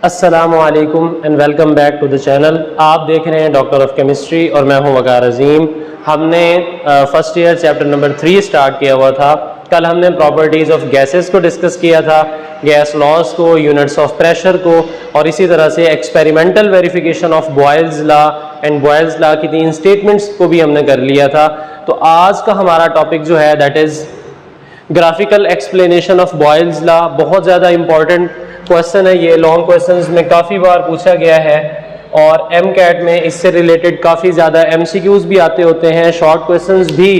अस्सलामुअलैकुम and welcome back to the channel. आप देख रहे हैं डॉक्टर ऑफ केमिस्ट्री और मैं हूं वकार अजीम। हमने first year chapter number 3 start किया हुआ था। कल हमने प्रॉपर्टीज़ ऑफ गैसेस को डिस्कस किया था, गैस लॉज को, यूनिट्स ऑफ प्रेशर को, और इसी तरह से experimental verification of Boyle's law and Boyle's law की 3 स्टेटमेंट्स को भी हमने कर लिया था। तो आज का हमारा टॉपिक जो है that is graphical explanation of Boyle's law. बहुत ज़्यादा इंपॉर्टेंट क्वेश्चन है ये, लॉन्ग क्वेश्चंस में काफ़ी बार पूछा गया है और MCAT में इससे रिलेटेड काफ़ी ज़्यादा MCQs भी आते होते हैं। शॉर्ट क्वेश्चंस भी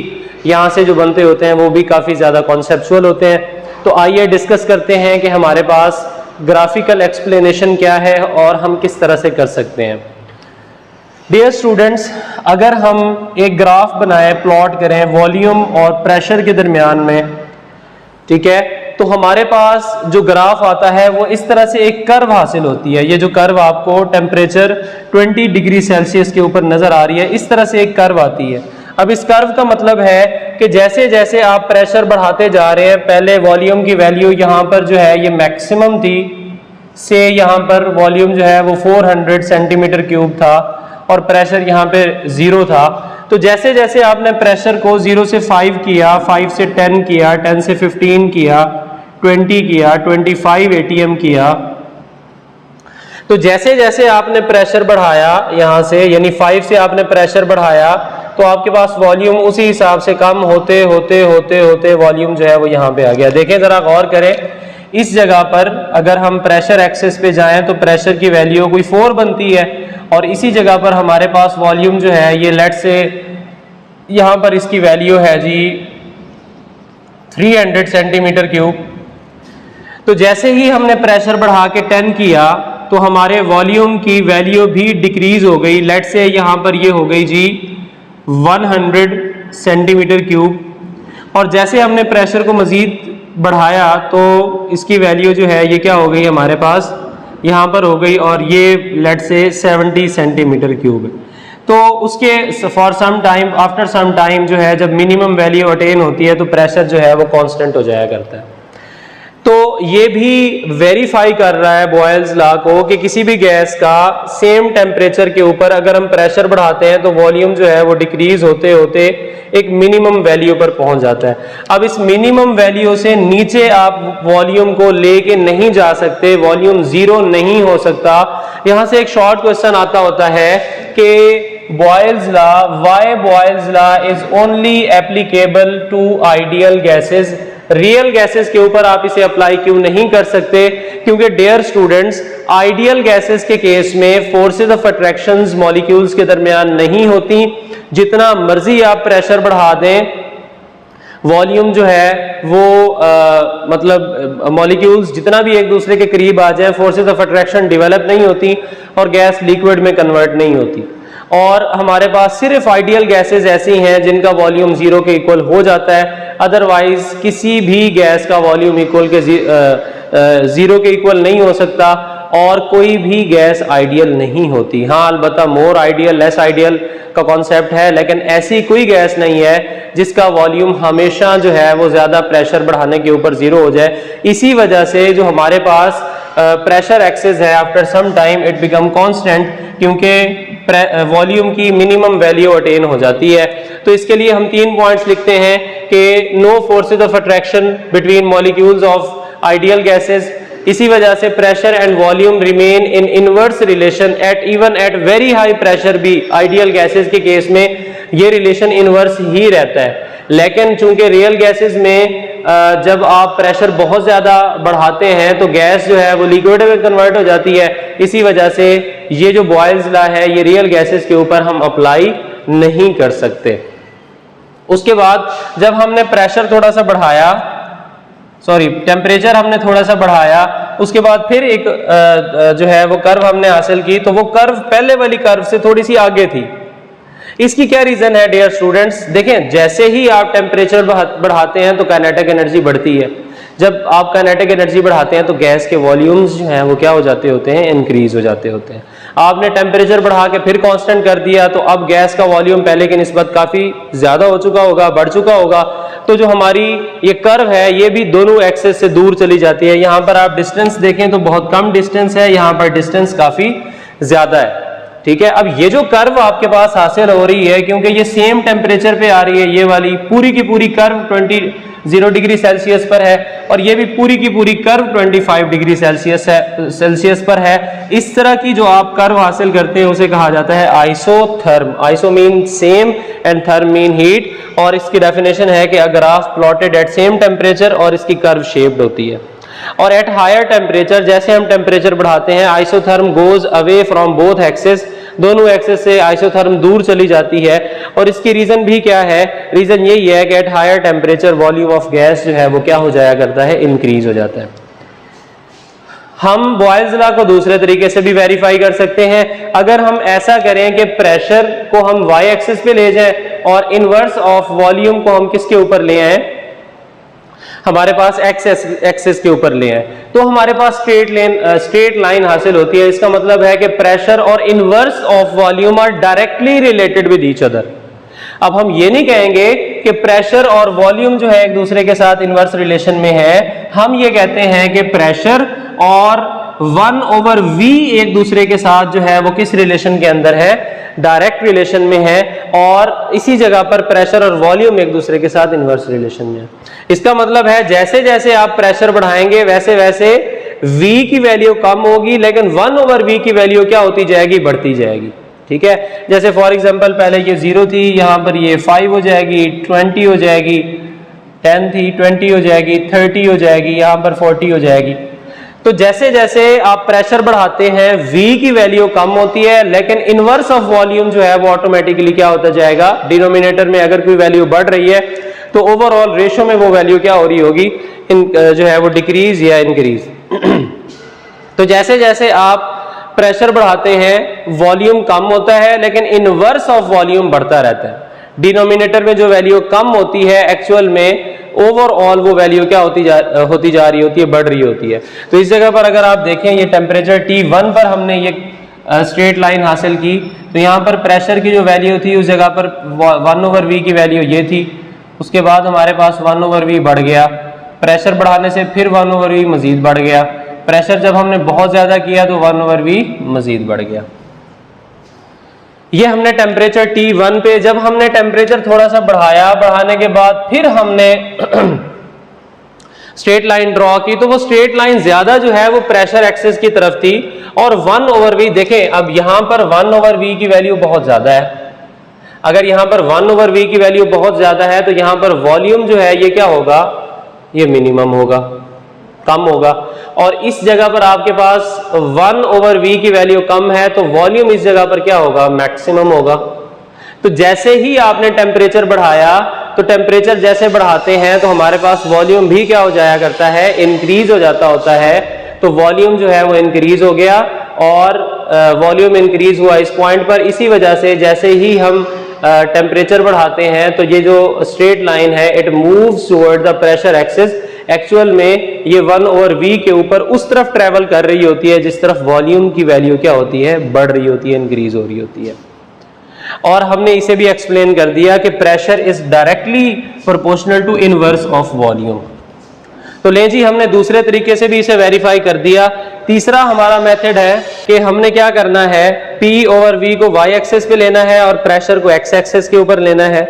यहाँ से जो बनते होते हैं वो भी काफ़ी ज़्यादा कॉन्सेप्चुअल होते हैं। तो आइए डिस्कस करते हैं कि हमारे पास ग्राफिकल एक्सप्लेनेशन क्या है और हम किस तरह से कर सकते हैं। डियर स्टूडेंट्स, अगर हम एक ग्राफ बनाए, प्लॉट करें वॉल्यूम और प्रेशर के दरमियान में, ठीक है, तो हमारे पास जो ग्राफ आता है वो इस तरह से एक कर्व हासिल होती है। ये जो कर्व आपको टेम्परेचर 20 डिग्री सेल्सियस के ऊपर नजर आ रही है, इस तरह से एक कर्व आती है। अब इस कर्व का मतलब है कि जैसे जैसे आप प्रेशर बढ़ाते जा रहे हैं, पहले वॉल्यूम की वैल्यू यहाँ पर जो है ये मैक्सिमम थी, से यहाँ पर वॉल्यूम जो है वो 400 सेंटीमीटर क्यूब था और प्रेशर यहाँ पे 0 था। तो जैसे जैसे आपने प्रेशर को 0 से 5 किया, 5 से 10 किया, 10 से 15 किया, 20 किया, 25 ATM किया, तो जैसे जैसे आपने प्रेशर बढ़ाया यहाँ से, यानी 5 से आपने प्रेशर बढ़ाया, तो आपके पास वॉल्यूम उसी हिसाब से कम होते होते होते होते वॉल्यूम जो है वो यहाँ पे आ गया। देखें ज़रा गौर करें, इस जगह पर अगर हम प्रेशर एक्सेस पे जाएं तो प्रेशर की वैल्यू कोई 4 बनती है और इसी जगह पर हमारे पास वॉल्यूम जो है ये लेट से यहाँ पर इसकी वैल्यू है जी 300 सेंटीमीटर क्यूब। तो जैसे ही हमने प्रेशर बढ़ा के 10 किया तो हमारे वॉल्यूम की वैल्यू भी डिक्रीज हो गई। लेट से यहाँ पर ये हो गई जी 100 सेंटीमीटर क्यूब और जैसे हमने प्रेशर को मज़ीद बढ़ाया तो इसकी वैल्यू जो है ये क्या हो गई हमारे पास यहाँ पर हो गई और ये लेट से 70 सेंटीमीटर क्यूब है। तो उसके for some time, after some time जो है जब मिनिमम वैल्यू अटेन होती है तो प्रेशर जो है वो कांस्टेंट हो जाया करता है। तो ये भी वेरीफाई कर रहा है बॉयल्स लॉ को कि किसी भी गैस का सेम टेम्परेचर के ऊपर अगर हम प्रेशर बढ़ाते हैं तो वॉल्यूम जो है वो डिक्रीज होते होते एक मिनिमम वैल्यू पर पहुंच जाता है। अब इस मिनिमम वैल्यू से नीचे आप वॉल्यूम को लेके नहीं जा सकते, वॉल्यूम 0 नहीं हो सकता। यहां से एक शॉर्ट क्वेश्चन आता होता है कि Boyle's law, why Boyle's law is only applicable to ideal gases. Real gases के ऊपर आप इसे अप्लाई क्यों नहीं कर सकते? क्योंकि डियर स्टूडेंट्स, आइडियल गैसेस के केस में फोर्सेस ऑफ अट्रैक्शंस मॉलिक्यूल्स के दरमियान नहीं होती। जितना मर्जी आप प्रेशर बढ़ा दें, वॉल्यूम जो है वो मतलब मॉलिक्यूल्स जितना भी एक दूसरे के करीब आ जाए, फोर्सेस ऑफ अट्रैक्शन डेवलप नहीं होती और गैस लिक्विड में कन्वर्ट नहीं होती। और हमारे पास सिर्फ आइडियल गैसेस ऐसी हैं जिनका वॉल्यूम 0 के इक्वल हो जाता है, अदरवाइज किसी भी गैस का वॉल्यूम इक्वल के 0 के इक्वल नहीं हो सकता और कोई भी गैस आइडियल नहीं होती। हाँ, अलबत्ता मोर आइडियल, लेस आइडियल का कॉन्सेप्ट है, लेकिन ऐसी कोई गैस नहीं है जिसका वॉल्यूम हमेशा जो है वो ज्यादा प्रेशर बढ़ाने के ऊपर 0 हो जाए। इसी वजह से जो हमारे पास प्रेशर एक्सेस है, after some time it become constant, क्योंकि वॉल्यूम की मिनिमम वैल्यू अटेन हो जाती है। तो इसके लिए हम 3 पॉइंट्स लिखते हैं कि no forces of attraction between molecules of ideal gases. इसी वजह से pressure and volume remain in inverse relation at even at very high pressure भी आइडियल गैसेस के केस में ये रिलेशन इनवर्स ही रहता है। लेकिन चूंकि रियल गैसेस में जब आप प्रेशर बहुत ज्यादा बढ़ाते हैं तो गैस जो है वो लिक्विड में कन्वर्ट हो जाती है। इसी वजह से ये जो बॉयल्स लॉ है ये रियल गैसेस के ऊपर हम अप्लाई नहीं कर सकते। उसके बाद जब हमने प्रेशर थोड़ा सा बढ़ाया, टेम्परेचर हमने थोड़ा सा बढ़ाया, उसके बाद फिर एक जो है वो कर्व हमने हासिल की, तो वो कर्व पहले वाली कर्व से थोड़ी सी आगे थी। इसकी क्या रीजन है डियर स्टूडेंट्स? देखें, जैसे ही आप टेम्परेचर बढ़ाते हैं तो काइनेटिक एनर्जी बढ़ती है। जब आप काइनेटिक एनर्जी बढ़ाते हैं तो गैस के वॉल्यूम्स जो हैं वो क्या हो जाते होते हैं, इंक्रीज हो जाते होते हैं। आपने टेम्परेचर बढ़ा के फिर कांस्टेंट कर दिया तो अब गैस का वॉल्यूम पहले की निस्बत काफी ज्यादा हो चुका होगा, बढ़ चुका होगा। तो जो हमारी ये कर्व है ये भी दोनों एक्सेस से दूर चली जाती है। यहाँ पर आप डिस्टेंस देखें तो बहुत कम डिस्टेंस है, यहाँ पर डिस्टेंस काफी ज्यादा है। ठीक है, अब ये जो कर्व आपके पास हासिल हो रही है, क्योंकि ये सेम टेम्परेचर पे आ रही है, ये वाली पूरी की पूरी कर्व 0 डिग्री सेल्सियस पर है और ये भी पूरी की पूरी कर्व 25 डिग्री सेल्सियस पर है। इस तरह की जो आप कर्व हासिल करते हैं उसे कहा जाता है isotherm. Iso mean same and therm mean heat, और इसकी डेफिनेशन है कि अगर आप प्लॉटेड एट सेम टेम्परेचर और इसकी कर्व शेप्ड होती है। और एट हायर टेम्परेचर, जैसे हम टेम्परेचर बढ़ाते हैं, isotherm goes away from both axes, दोनों एक्सेस से आइसोथर्म दूर चली जाती है। और इसकी रीजन भी क्या है? रीजन यही है कि at higher temperature volume of gas जो है वो क्या हो जाया करता है? इंक्रीज हो जाता है। हम बॉयल्स लॉ को दूसरे तरीके से भी वेरीफाई कर सकते हैं। अगर हम ऐसा करें कि प्रेशर को हम वाई एक्सिस पे ले जाएं और इनवर्स ऑफ वॉल्यूम को हम किसके ऊपर ले आए? हमारे पास एक्सेस के ऊपर ले आए, तो हमारे पास स्ट्रेट लाइन हासिल होती है। इसका मतलब है कि प्रेशर और inverse of volume are directly related with each other. अब हम ये नहीं कहेंगे कि प्रेशर और वॉल्यूम जो है एक दूसरे के साथ इनवर्स रिलेशन में है, हम ये कहते हैं कि प्रेशर और 1/v एक दूसरे के साथ जो है वो किस रिलेशन के अंदर है? डायरेक्ट रिलेशन में है। और इसी जगह पर प्रेशर और वॉल्यूम एक दूसरे के साथ इनवर्स रिलेशन में है। इसका मतलब है जैसे जैसे आप प्रेशर बढ़ाएंगे वैसे वैसे v की वैल्यू कम होगी, लेकिन 1/v की वैल्यू क्या होती जाएगी? बढ़ती जाएगी। ठीक है, जैसे फॉर एग्जांपल पहले ये 0 थी, यहां पर ये 5 हो जाएगी, 20 हो जाएगी, 10 थी 20 हो जाएगी, 30 हो जाएगी, यहां पर 40 हो जाएगी। तो जैसे जैसे आप प्रेशर बढ़ाते हैं v की वैल्यू कम होती है, लेकिन इनवर्स ऑफ वॉल्यूम जो है वो ऑटोमेटिकली क्या होता जाएगा? डिनोमिनेटर में अगर कोई वैल्यू बढ़ रही है तो ओवरऑल रेशो में वो वैल्यू क्या हो रही होगी? जो है वो डिक्रीज या इंक्रीज। तो जैसे जैसे आप प्रेशर बढ़ाते हैं वॉल्यूम कम होता है, लेकिन इनवर्स ऑफ वॉल्यूम बढ़ता रहता है। डिनोमिनेटर में जो वैल्यू कम होती है एक्चुअल में ओवरऑल वो वैल्यू क्या होती जा रही होती है? बढ़ रही होती है। तो इस जगह पर अगर आप देखें ये टेम्परेचर T1 पर हमने ये स्ट्रेट लाइन हासिल की, तो यहाँ पर प्रेशर की जो वैल्यू थी उस जगह पर 1/v की वैल्यू ये थी। उसके बाद हमारे पास 1/v बढ़ गया, प्रेशर बढ़ाने से फिर 1/v मजीद बढ़ गया, प्रेशर जब हमने बहुत ज्यादा किया तो 1/v मजीद बढ़ गया। ये हमने टेम्परेचर T1 पे, जब हमने टेम्परेचर थोड़ा सा बढ़ाया, बढ़ाने के बाद फिर हमने स्ट्रेट लाइन ड्रॉ की, तो वो स्ट्रेट लाइन ज्यादा जो है वो प्रेशर एक्सेस की तरफ थी। और 1/v देखें, अब यहां पर 1/v की वैल्यू बहुत ज्यादा है। अगर यहां पर 1/v की वैल्यू बहुत ज्यादा है तो यहां पर वॉल्यूम जो है ये क्या होगा? ये मिनिमम होगा, कम होगा। और इस जगह पर आपके पास 1/v की वैल्यू कम है तो वॉल्यूम इस जगह पर क्या होगा? मैक्सिमम होगा। तो जैसे ही आपने टेम्परेचर बढ़ाया, तो टेम्परेचर जैसे बढ़ाते हैं तो हमारे पास वॉल्यूम भी क्या हो जाया करता है? इंक्रीज हो जाता होता है। तो वॉल्यूम जो है वो इंक्रीज हो गया, और वॉल्यूम इंक्रीज हुआ इस पॉइंट पर। इसी वजह से जैसे ही हम टेम्परेचर बढ़ाते हैं तो ये जो स्ट्रेट लाइन है it moves toward the pressure axis. Actual में ये 1/v के ऊपर उस तरफ ट्रेवल कर रही होती है जिस तरफ वॉल्यूम की वैल्यू क्या होती है? बढ़ रही होती है, इंक्रीज हो रही होती है। और हमने इसे भी एक्सप्लेन कर दिया कि pressure is directly proportional to inverse of volume. तो ले जी, हमने दूसरे तरीके से भी इसे वेरीफाई कर दिया। तीसरा हमारा मेथड है कि हमने क्या करना है? P/V को y एक्सेस पे लेना है और प्रेशर को x एक्सेस के ऊपर लेना है।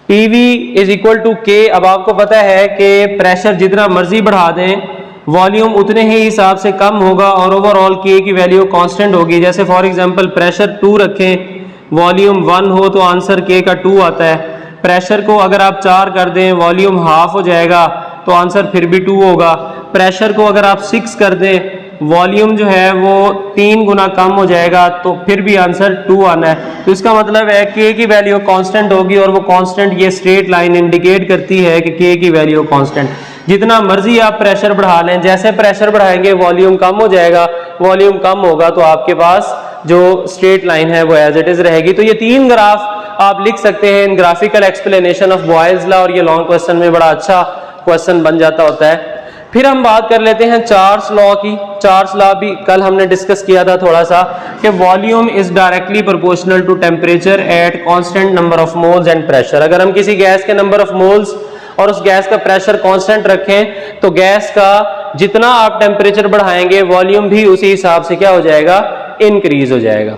PV = K। अब आपको पता है कि प्रेशर जितना मर्जी बढ़ा दें वॉल्यूम उतने ही हिसाब से कम होगा और ओवरऑल K की वैल्यू कांस्टेंट होगी। जैसे फॉर एग्जांपल प्रेशर 2 रखें, वॉल्यूम 1 हो तो आंसर K का 2 आता है। प्रेशर को अगर आप 4 कर दें, वॉल्यूम हाफ हो जाएगा तो आंसर फिर भी 2 होगा। प्रेशर को अगर आप 6 कर दें, वॉल्यूम जो है वो 3 गुना कम हो जाएगा तो फिर भी आंसर 2 आना है। तो इसका मतलब है K की वैल्यू कांस्टेंट होगी, और वो कांस्टेंट ये स्ट्रेट लाइन इंडिकेट करती है कि K की वैल्यू कांस्टेंट। जितना मर्जी आप प्रेशर बढ़ा लें, जैसे प्रेशर बढ़ाएंगे वॉल्यूम कम हो जाएगा, वॉल्यूम कम होगा तो आपके पास जो स्ट्रेट लाइन है वो एज इट इज रहेगी। तो ये 3 ग्राफ आप लिख सकते हैं in graphical explanation of Boyle's law, और ये लॉन्ग क्वेश्चन में बड़ा अच्छा क्वेश्चन बन जाता होता है। फिर हम बात कर लेते हैं चार्ल्स लॉ की। चार्ल्स लॉ भी कल हमने डिस्कस किया था थोड़ा सा कि volume is directly proportional to temperature at constant number of moles and pressure. अगर हम किसी गैस के नंबर ऑफ मोल्स और उस गैस का प्रेशर कांस्टेंट रखें तो गैस का जितना आप टेम्परेचर बढ़ाएंगे वॉल्यूम भी उसी हिसाब से क्या हो जाएगा, इंक्रीज हो जाएगा।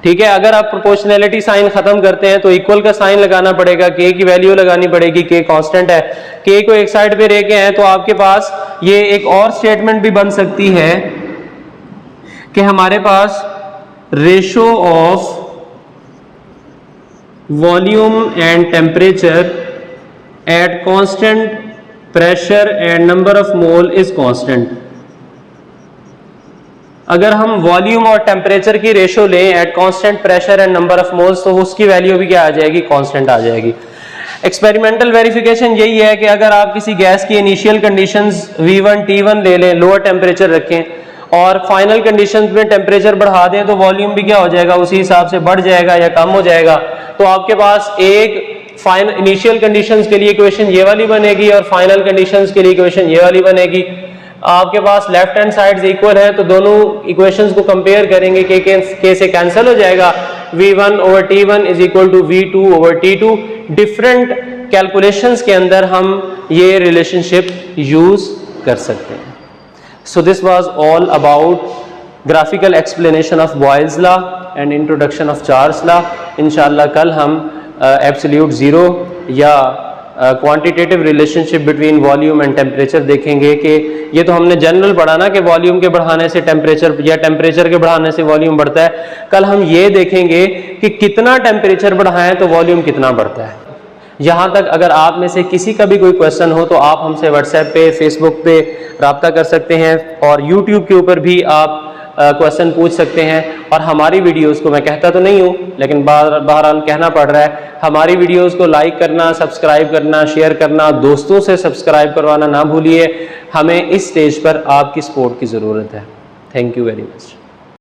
ठीक है, अगर आप प्रोपोर्शनैलिटी साइन खत्म करते हैं तो इक्वल का साइन लगाना पड़ेगा, के की वैल्यू लगानी पड़ेगी, के कांस्टेंट है, के को एक साइड पे रह के हैं तो आपके पास ये एक और स्टेटमेंट भी बन सकती है कि हमारे पास ratio of volume and temperature at constant pressure and number of mole is constant. अगर हम वॉल्यूम और टेम्परेचर की रेशो लें at constant pressure and number of moles तो उसकी वैल्यू भी क्या आ जाएगी, कांस्टेंट आ जाएगी। एक्सपेरिमेंटल वेरिफिकेशन यही है कि अगर आप किसी गैस की इनिशियल कंडीशंस V1 T1 ले लें, लोअर टेम्परेचर रखें और फाइनल कंडीशंस में टेम्परेचर बढ़ा दें तो वॉल्यूम भी क्या हो जाएगा, उसी हिसाब से बढ़ जाएगा या कम हो जाएगा। तो आपके पास एक फाइनल इनिशियल कंडीशंस के लिए इक्वेशन ये वाली बनेगी और फाइनल कंडीशंस के लिए इक्वेशन ये वाली बनेगी। आपके पास लेफ्ट हैंड साइड्स इक्वल है तो दोनों इक्वेशंस को कंपेयर करेंगे, के से कैंसिल हो जाएगा, V1 over T1 is equal to V2 over T2। Different calculations के अंदर हम ये रिलेशनशिप यूज कर सकते हैं। So this was all about graphical explanation of Boyle's law and introduction of Charles law. इंशाल्लाह कल हम एब्सोल्यूट जीरो या quantitative relationship between volume and temperature देखेंगे कि ये तो हमने जनरल पढ़ा ना कि वॉल्यूम के बढ़ाने से टेम्परेचर या टेम्परेचर के बढ़ाने से वॉल्यूम बढ़ता है। कल हम ये देखेंगे कि कितना टेम्परेचर बढ़ाएं तो वॉल्यूम कितना बढ़ता है। यहाँ तक अगर आप में से किसी का भी कोई क्वेश्चन हो तो आप हमसे व्हाट्सएप पे, फेसबुक पे रब्ता कर सकते हैं और यूट्यूब के ऊपर भी आप क्वेश्चन पूछ सकते हैं। और हमारी वीडियोस को, मैं कहता तो नहीं हूँ लेकिन बहरहाल कहना पड़ रहा है, हमारी वीडियोस को लाइक करना, सब्सक्राइब करना, शेयर करना, दोस्तों से सब्सक्राइब करवाना ना भूलिए। हमें इस स्टेज पर आपकी सपोर्ट की ज़रूरत है। Thank you very much.